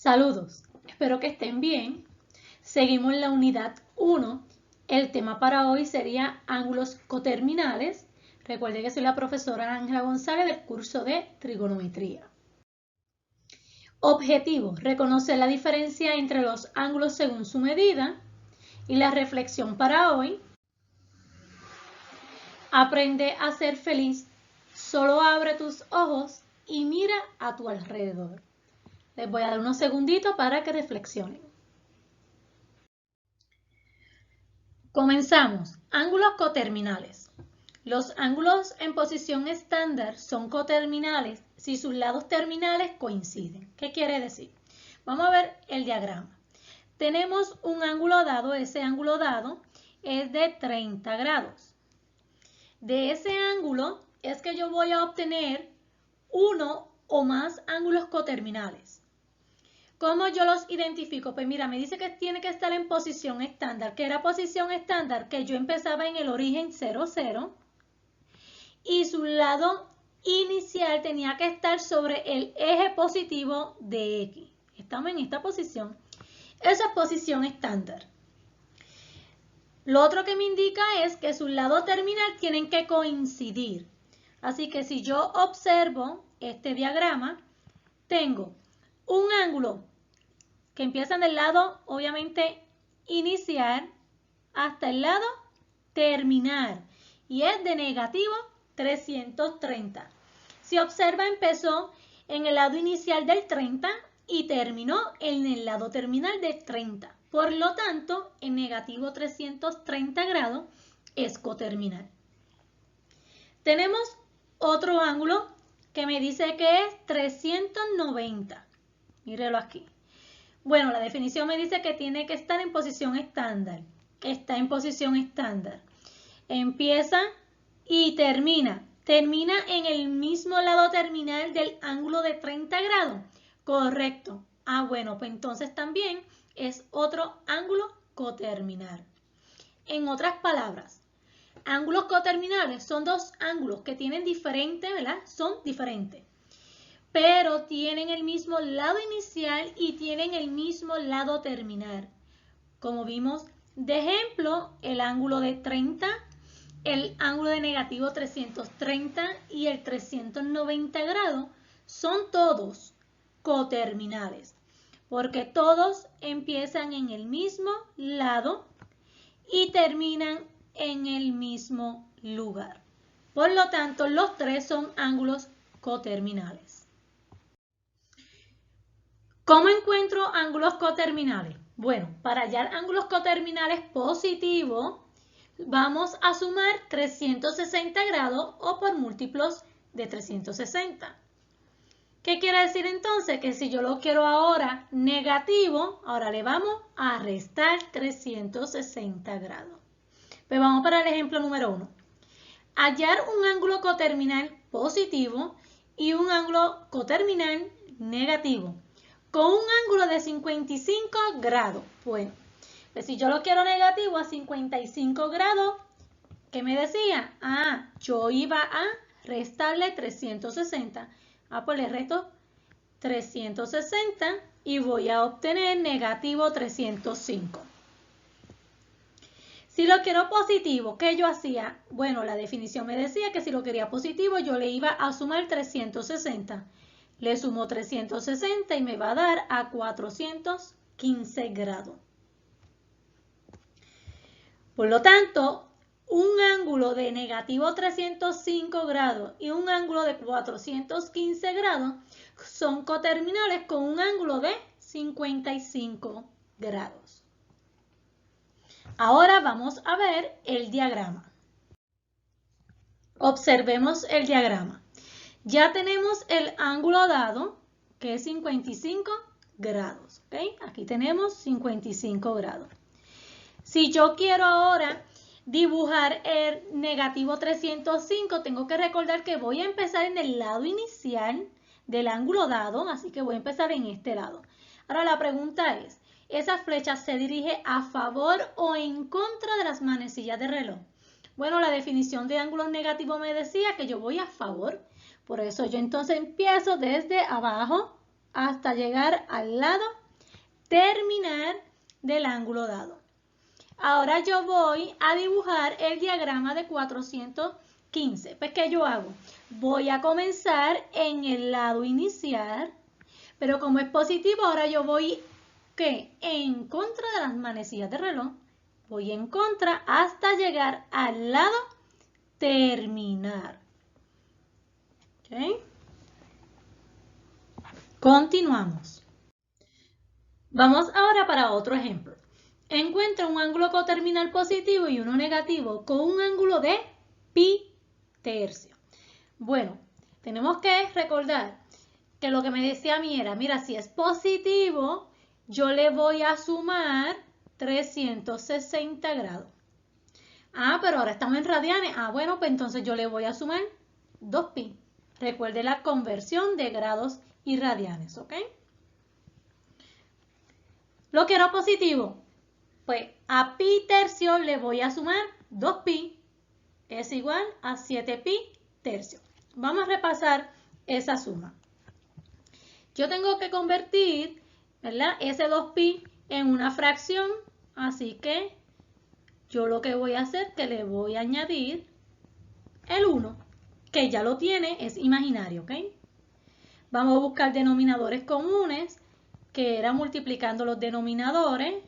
Saludos, espero que estén bien. Seguimos en la unidad 1. El tema para hoy sería ángulos coterminales. Recuerden que soy la profesora Ángela González del curso de trigonometría. Objetivo: reconocer la diferencia entre los ángulos según su medida. Y la reflexión para hoy: aprende a ser feliz. Solo abre tus ojos y mira a tu alrededor. Les voy a dar unos segunditos para que reflexionen. Comenzamos. Ángulos coterminales. Los ángulos en posición estándar son coterminales si sus lados terminales coinciden. ¿Qué quiere decir? Vamos a ver el diagrama. Tenemos un ángulo dado, ese ángulo dado es de 30 grados. De ese ángulo es que yo voy a obtener uno o más ángulos coterminales. ¿Cómo yo los identifico? Pues mira, me dice que tiene que estar en posición estándar. ¿Qué era posición estándar? Que yo empezaba en el origen 0, 0 y su lado inicial tenía que estar sobre el eje positivo de X. Estamos en esta posición. Esa es posición estándar. Lo otro que me indica es que sus lados terminales tienen que coincidir. Así que si yo observo este diagrama, tengo un ángulo que empieza del lado, obviamente, inicial hasta el lado terminal y es de negativo 330. Si observa, empezó en el lado inicial del 30 y terminó en el lado terminal del 30. Por lo tanto, en negativo 330 grados es coterminal. Tenemos otro ángulo que me dice que es 390. Mírelo aquí. Bueno, la definición me dice que tiene que estar en posición estándar. Está en posición estándar. Empieza y termina. ¿Termina en el mismo lado terminal del ángulo de 30 grados? Correcto. Bueno, pues entonces también es otro ángulo coterminal. En otras palabras, ángulos coterminales son dos ángulos que tienen diferente, ¿verdad? Son diferentes, pero tienen el mismo lado inicial y tienen el mismo lado terminal. Como vimos de ejemplo, el ángulo de 30, el ángulo de negativo 330 y el 390 grados son todos coterminales, porque todos empiezan en el mismo lado y terminan en el mismo lugar. Por lo tanto, los tres son ángulos coterminales. ¿Cómo encuentro ángulos coterminales? Bueno, para hallar ángulos coterminales positivos, vamos a sumar 360 grados o por múltiplos de 360. ¿Qué quiere decir entonces? Que si yo lo quiero ahora negativo, ahora le vamos a restar 360 grados. Pues vamos para el ejemplo número 1. Hallar un ángulo coterminal positivo y un ángulo coterminal negativo con un ángulo de 55 grados. Bueno, pues si yo lo quiero negativo a 55 grados, ¿qué me decía? Yo iba a restarle 360. Pues le resto 360 y voy a obtener negativo 305. Si lo quiero positivo, ¿qué yo hacía? Bueno, la definición me decía que si lo quería positivo, yo le iba a sumar 360. Le sumo 360 y me va a dar a 415 grados. Por lo tanto, un ángulo de negativo 305 grados y un ángulo de 415 grados son coterminales con un ángulo de 55 grados. Ahora vamos a ver el diagrama. Observemos el diagrama. Ya tenemos el ángulo dado, que es 55 grados. ¿Okay? Aquí tenemos 55 grados. Si yo quiero ahora dibujar el negativo 305, tengo que recordar que voy a empezar en el lado inicial del ángulo dado, así que voy a empezar en este lado. Ahora la pregunta es, ¿esa flecha se dirige a favor o en contra de las manecillas de reloj? Bueno, la definición de ángulos negativos me decía que yo voy a favor. Por eso yo entonces empiezo desde abajo hasta llegar al lado terminal del ángulo dado. Ahora yo voy a dibujar el diagrama de 415. Pues, ¿qué yo hago? Voy a comenzar en el lado inicial, pero como es positivo, ahora yo voy, ¿qué? En contra de las manecillas de reloj. Voy en contra hasta llegar al lado terminal. ¿Ok? Continuamos. Vamos ahora para otro ejemplo. Encuentra un ángulo coterminal positivo y uno negativo con un ángulo de pi tercio. Bueno, tenemos que recordar que lo que me decía a mí era, mira, si es positivo, yo le voy a sumar 360 grados. Ah, pero ahora estamos en radianes. Ah, bueno, pues entonces yo le voy a sumar 2pi. Recuerde la conversión de grados y radianes, ¿ok? Lo quiero positivo. Pues a pi tercio le voy a sumar 2pi. Es igual a 7pi tercio. Vamos a repasar esa suma. Yo tengo que convertir, ¿verdad?, ese 2pi en una fracción. Así que yo lo que voy a hacer es que le voy a añadir el 1, que ya lo tiene, es imaginario, ¿ok? Vamos a buscar denominadores comunes, que era multiplicando los denominadores.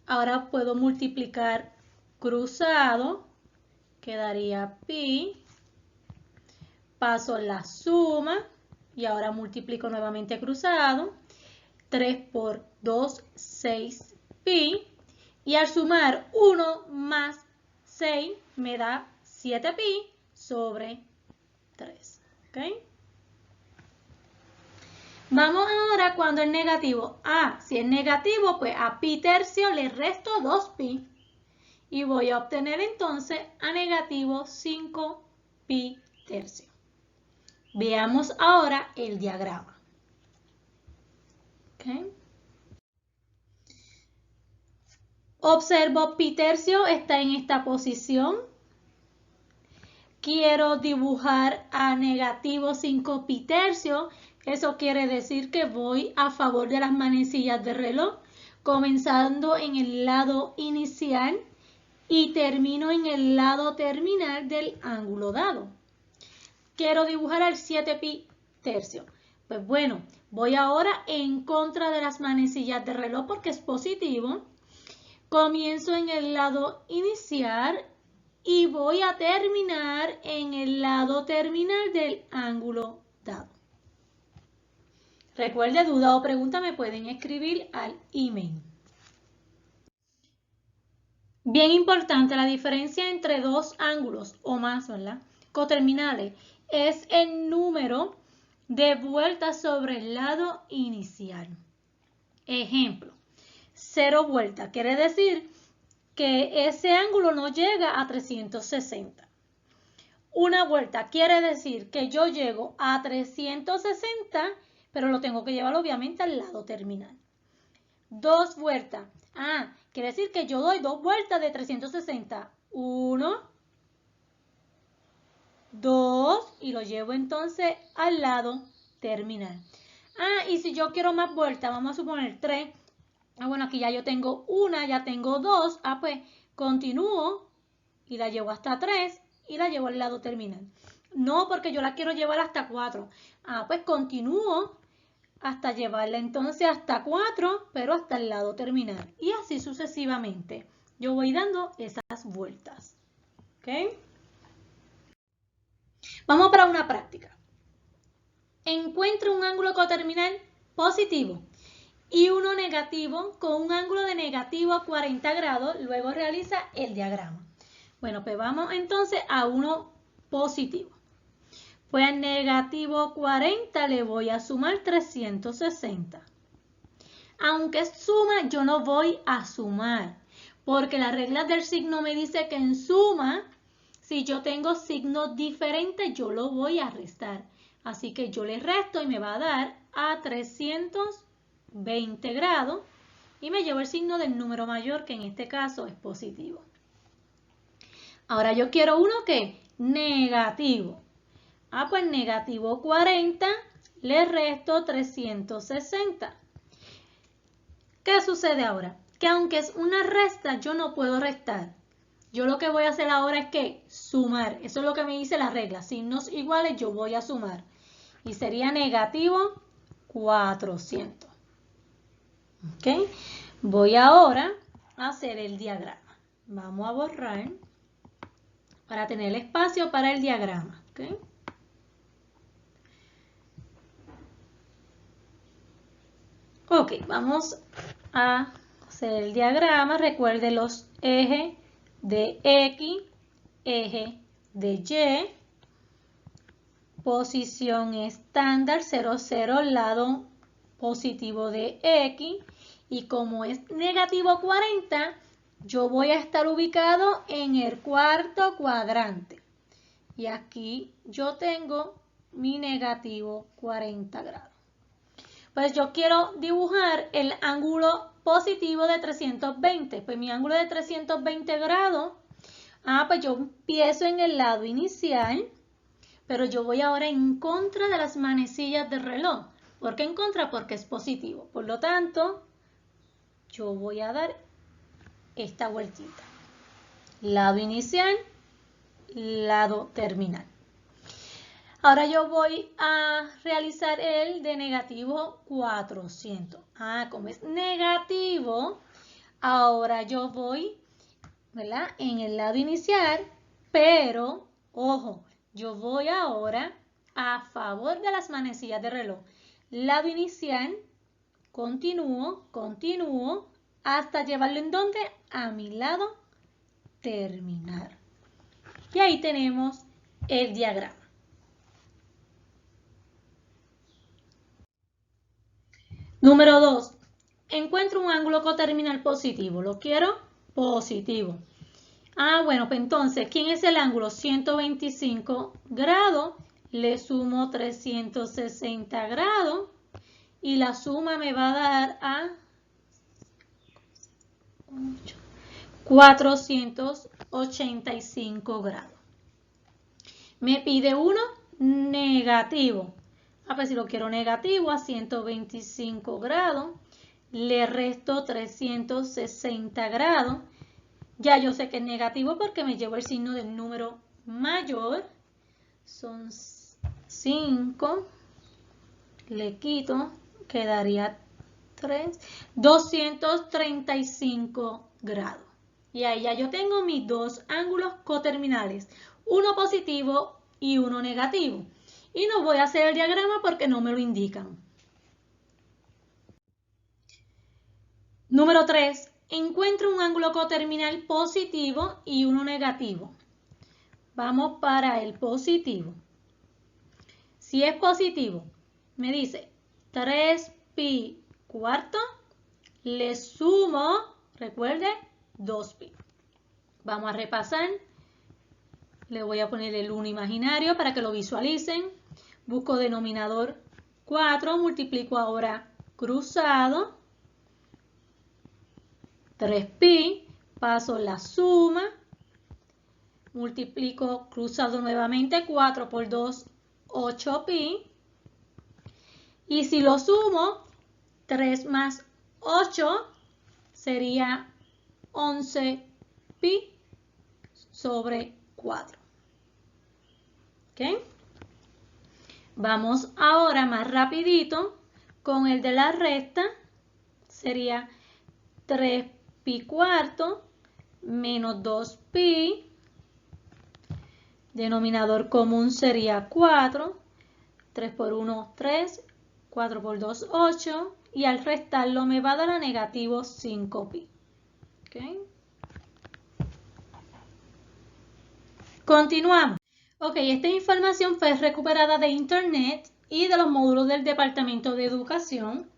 Ahora puedo multiplicar cruzado, quedaría pi. Paso la suma y ahora multiplico nuevamente cruzado. 3 por 2, 6pi. Y al sumar 1 más 6 me da 7pi sobre 3. ¿Ok? Vamos ahora cuando es negativo. Si es negativo, pues a pi tercio le resto 2pi. Y voy a obtener entonces a negativo 5pi tercio. Veamos ahora el diagrama. ¿Okay? Observo pi tercio está en esta posición. Quiero dibujar a negativo 5pi tercio. Eso quiere decir que voy a favor de las manecillas de reloj, comenzando en el lado inicial y termino en el lado terminal del ángulo dado. Quiero dibujar al 7pi tercio. Pues bueno, voy ahora en contra de las manecillas de reloj porque es positivo. Comienzo en el lado inicial y voy a terminar en el lado terminal del ángulo dado. Recuerde, duda o pregunta me pueden escribir al email. Bien importante, la diferencia entre dos ángulos o más, ¿verdad?, coterminales es el número de vueltas sobre el lado inicial. Ejemplo, 0 vueltas. Quiere decir que ese ángulo no llega a 360. Una vuelta quiere decir que yo llego a 360, pero lo tengo que llevar obviamente al lado terminal. 2 vueltas. Quiere decir que yo doy 2 vueltas de 360. 1, 2 y lo llevo entonces al lado terminal. Y si yo quiero más vueltas, vamos a suponer 3. Bueno, aquí ya yo tengo una, ya tengo 2. Pues continúo y la llevo hasta 3 y la llevo al lado terminal. No, porque yo la quiero llevar hasta 4. Pues continúo hasta llevarla entonces hasta 4, pero hasta el lado terminal. Y así sucesivamente. Yo voy dando esas vueltas. ¿Ok? Vamos para una práctica. Encuentra un ángulo coterminal positivo y uno negativo con un ángulo de negativo 40 grados. Luego realiza el diagrama. Bueno, pues vamos entonces a uno positivo. Pues al negativo 40 le voy a sumar 360. Aunque es suma, yo no voy a sumar, porque las reglas del signo me dice que en suma, si yo tengo signos diferentes, yo lo voy a restar. Así que yo le resto y me va a dar a 320 grados y me llevo el signo del número mayor, que en este caso es positivo. Ahora yo quiero uno que negativo. Pues negativo 40 le resto 360. ¿Qué sucede ahora? Que aunque es una resta, yo no puedo restar. Yo lo que voy a hacer ahora es que sumar. Eso es lo que me dice la regla. Signos iguales, yo voy a sumar. Y sería negativo 400. ¿Ok? Voy ahora a hacer el diagrama. Vamos a borrar para tener espacio para el diagrama. ¿Ok? Ok, vamos a hacer el diagrama. Recuerde los ejes de X, eje de Y, posición estándar 0, 0, lado positivo de X, y como es negativo 40, yo voy a estar ubicado en el cuarto cuadrante. Y aquí yo tengo mi negativo 40 grados. Pues yo quiero dibujar el ángulo positivo de 320. Pues mi ángulo de 320 grados, pues yo empiezo en el lado inicial, pero yo voy ahora en contra de las manecillas del reloj. ¿Por qué en contra? Porque es positivo. Por lo tanto, yo voy a dar esta vueltita. Lado inicial, lado terminal. Ahora yo voy a realizar el de negativo 400. Como es negativo, ahora yo voy, ¿verdad?, en el lado inicial, pero, ojo, yo voy ahora a favor de las manecillas de reloj. Lado inicial, continúo, hasta llevarlo ¿en dónde? A mi lado terminal. Y ahí tenemos el diagrama. Número 2. Encuentro un ángulo coterminal positivo. Lo quiero positivo. Bueno, pues entonces, ¿quién es el ángulo? 125 grados. Le sumo 360 grados. Y la suma me va a dar a 485 grados. Me pide uno negativo. Pues si lo quiero negativo a 125 grados, le resto 360 grados. Ya yo sé que es negativo porque me llevo el signo del número mayor. Son 5. Le quito, quedaría 3. 235 grados. Y ahí ya yo tengo mis dos ángulos coterminales. Uno positivo y uno negativo. Y no voy a hacer el diagrama porque no me lo indican. Número 3. Encuentro un ángulo coterminal positivo y uno negativo. Vamos para el positivo. Si es positivo, me dice 3pi cuarto, le sumo, recuerde, 2pi. Vamos a repasar. Le voy a poner el 1 imaginario para que lo visualicen. Busco denominador 4, multiplico ahora cruzado, 3pi, paso la suma, multiplico cruzado nuevamente, 4 por 2, 8pi, y si lo sumo, 3 más 8 sería 11pi sobre 4. ¿Ok? Vamos ahora más rapidito con el de la resta. Sería 3pi cuarto menos 2pi. Denominador común sería 4. 3 por 1, 3. 4 por 2, 8. Y al restarlo me va a dar a negativo 5pi. ¿Ok? Continuamos. Ok, esta información fue recuperada de internet y de los módulos del Departamento de Educación.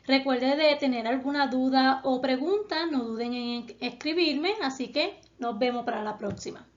Recuerde de tener alguna duda o pregunta, no duden en escribirme, así que nos vemos para la próxima.